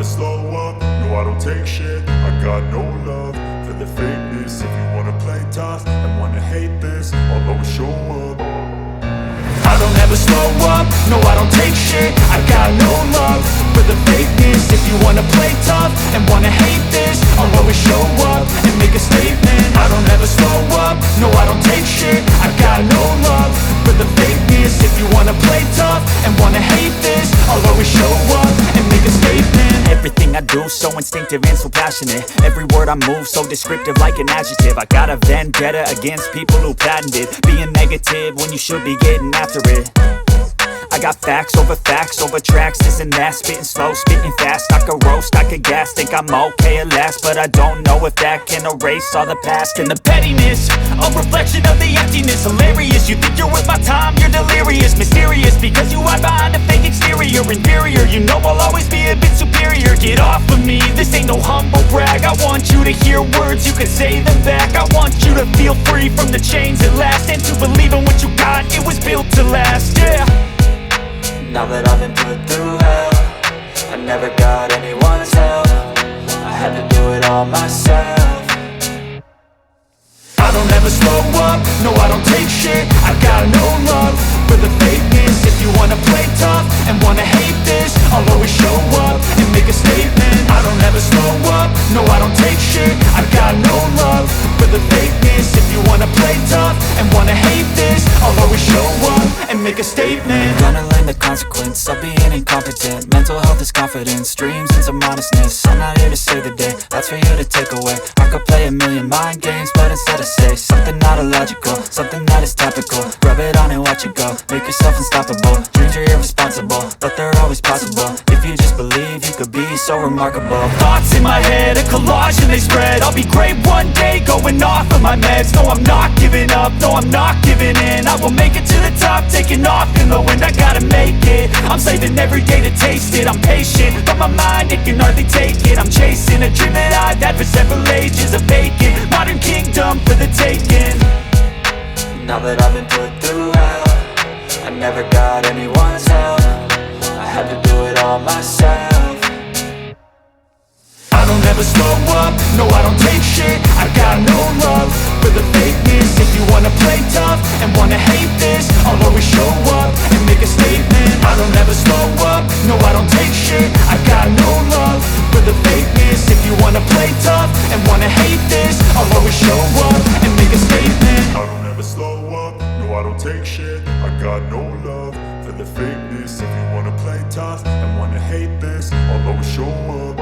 slow up, no I don't take shit. I got no love for the fakeness. If you wanna play tough and wanna hate this, I'll always show up. I don't ever slow up, no I don't take shit. I got no love for the fakeness. If you wanna play tough and wanna hate this, I'll always show up and make a statement. I don't ever slow up, no I don't take shit. I got no love for the fakeness. If you wanna play tough and wanna hate this, I'll always show up and make a statement. Everything I do so instinctive and so passionate. Every word I move so descriptive like an adjective. I got a vendetta against people who patented being negative when you should be getting after it. I got facts over tracks, this and that. Spitting slow, spitting fast, I could roast, I could gas. Think I'm okay at last, but I don't know if that can erase all the past. And the pettiness, a reflection of the emptiness. Hilarious, you think you're worth my time, you're delirious. Mysterious, because you hide behind a fake exterior. Inferior, you know I'll always be a bit superior. Get off of me, this ain't no humble brag. I want you to hear words, you can say them back. I want you to feel free from the chains at last, and to believe in what you got, it was built to last, yeah. Now that I've been put through hell, I never got anyone's help. I had to do it all myself. I don't ever slow up, no I don't take shit. I got no love for the fakeness. If you wanna play tough and wanna hate this, I'll always show up and make a statement. I don't ever slow up, no I don't take shit. I got no love for the fakeness. If you wanna play tough and wanna hate this, I'll always show up and make a statement. Gonna learn the consequence of being incompetent. Mental health is confidence, dreams and some modestness. I'm not here to save the day, that's for you to take away. I could play a million mind games, but instead I say something not illogical, something that is topical. Rub it on and watch it go, make yourself unstoppable. Dreams are irresponsible, but they're always possible. If you just believe, you could be so remarkable. Thoughts in my head, a collage and they spread. I'll be great one day, going off of my meds. No, I'm not giving up, no, I'm not giving in. I will make it to the top, taking off in the wind. I gotta make it, I'm saving every day to taste it. I'm patient, but my mind, it can hardly take it. I'm chasing a dream that I've had for several ages. A vacant, modern kingdom for the taking. Now that I've been put through hell, I never got anyone's help. I had to do it all myself. I don't ever slow up, no I don't take shit. I got no love for the fakeness. If you wanna play tough and wanna hate this, I'll always show up and make a statement. I don't ever slow up, no I don't take shit. I got no love for the fakeness. If you wanna play tough and wanna hate this, I'll always show up and make a statement. I don't ever slow up, no I don't take shit. I got no love for the fakeness. If you wanna play tough and wanna hate this, I'll always show up.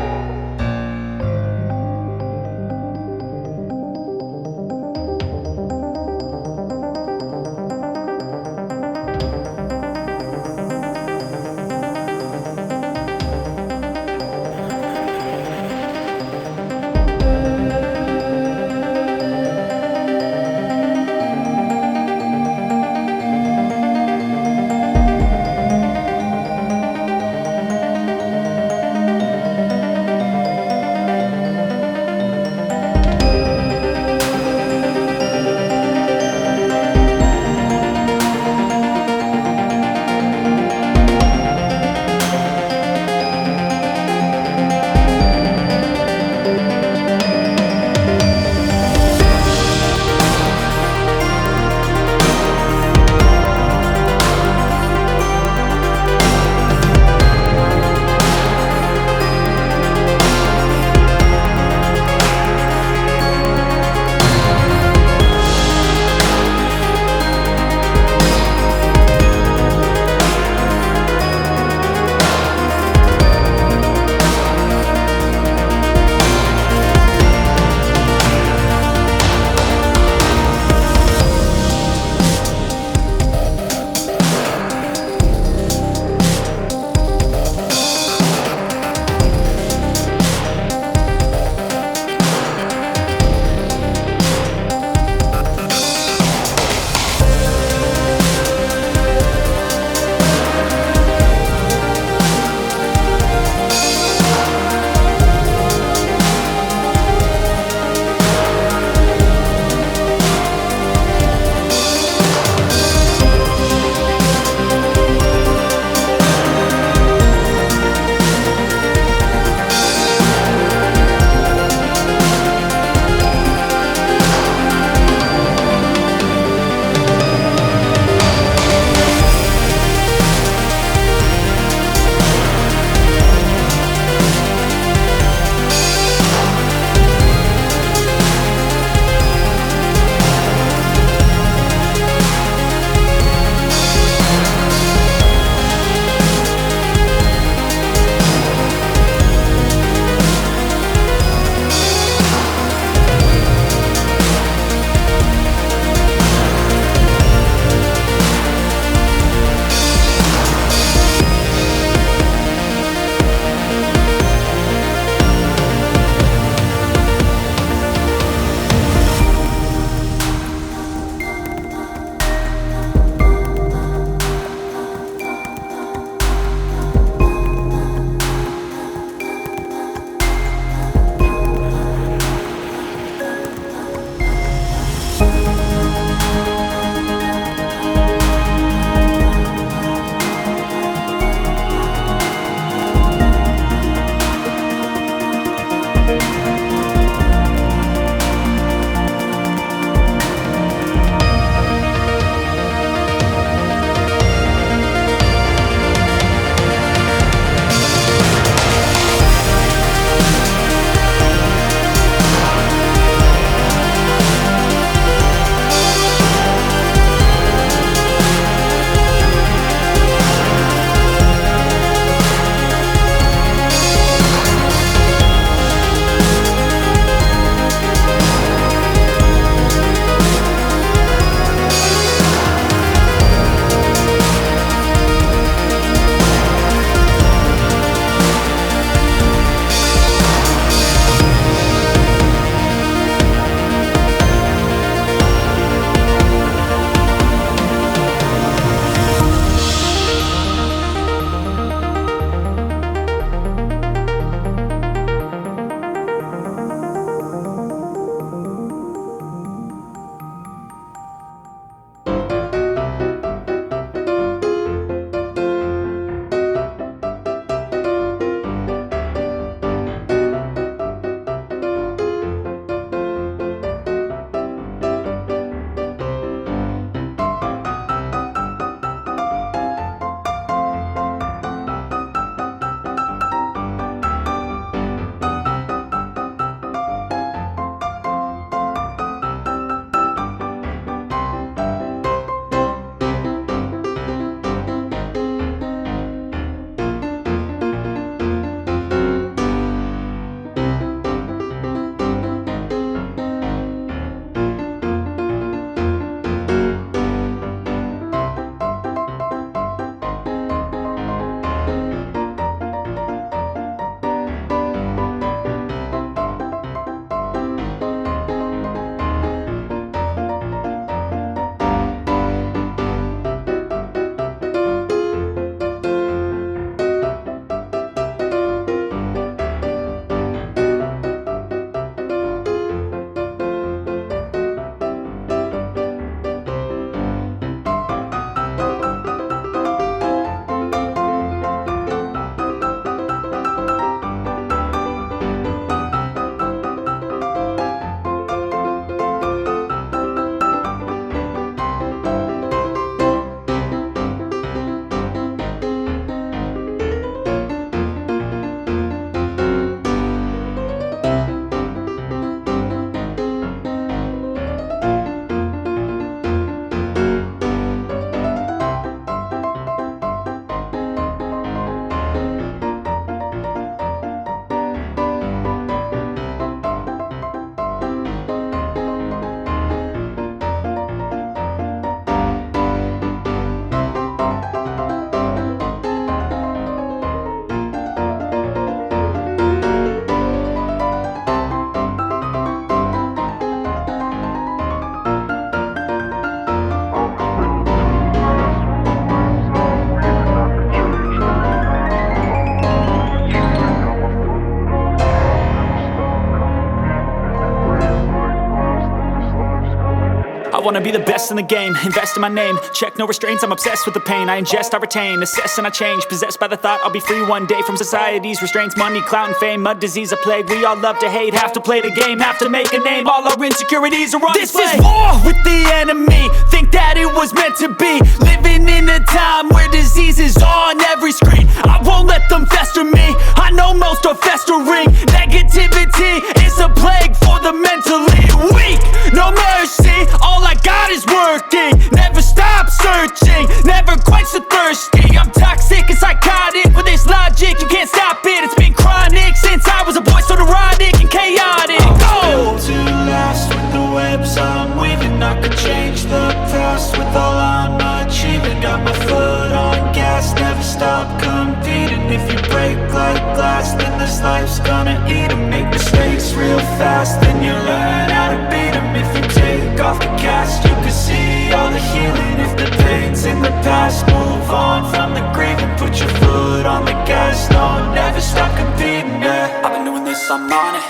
wanna be the best in the game, invest in my name, check no restraints, I'm obsessed with the pain. I ingest, I retain, assess and I change, possessed by the thought I'll be free one day from society's restraints. Money, clout and fame, mud, disease, a plague. We all love to hate, have to play the game, have to make a name. All our insecurities are on display. This is war with the enemy, think that it was meant to be. Living in a time where disease is on every screen. I won't let them fester me, I know most are festering. Negativity is a plague for the mentally weak. No mercy, all I got is working. Never stop searching, never quench the thirsty. I'm toxic and psychotic, with this logic you can't stop it. It's been chronic since I was a boy, so neurotic and chaotic. Built to last with the webs I'm weaving. I could change the past with all I'm achieving. Got my foot on gas, never stop competing. If you break like glass, then this life's gonna eat 'em. Make mistakes real fast, then you learn how to beat 'em. If you take off the cast, you can see all the healing. If the pain's in the past, move on from the grieving. Put your foot on the gas, no, never stop competing, yeah. I've been doing this, I'm on it,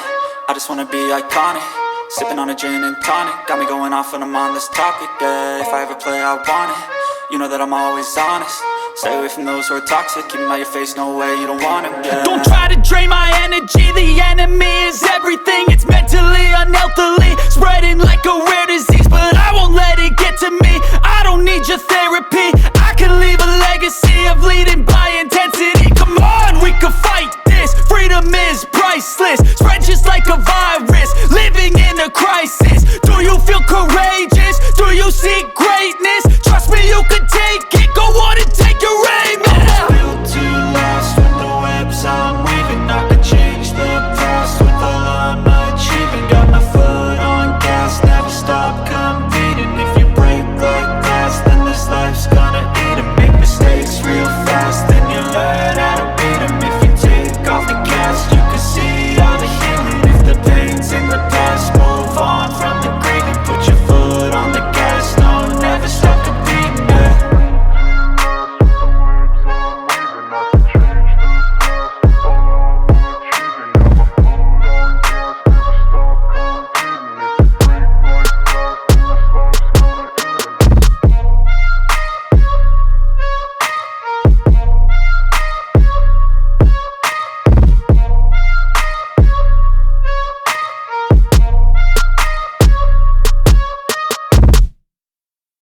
I just wanna be iconic. Sipping on a gin and tonic, got me going off when I'm on this topic, yeah. If I ever play, I want it, you know that I'm always honest. Stay away from those who are toxic, keep them out your face, no way, you don't want it, yeah. Don't try to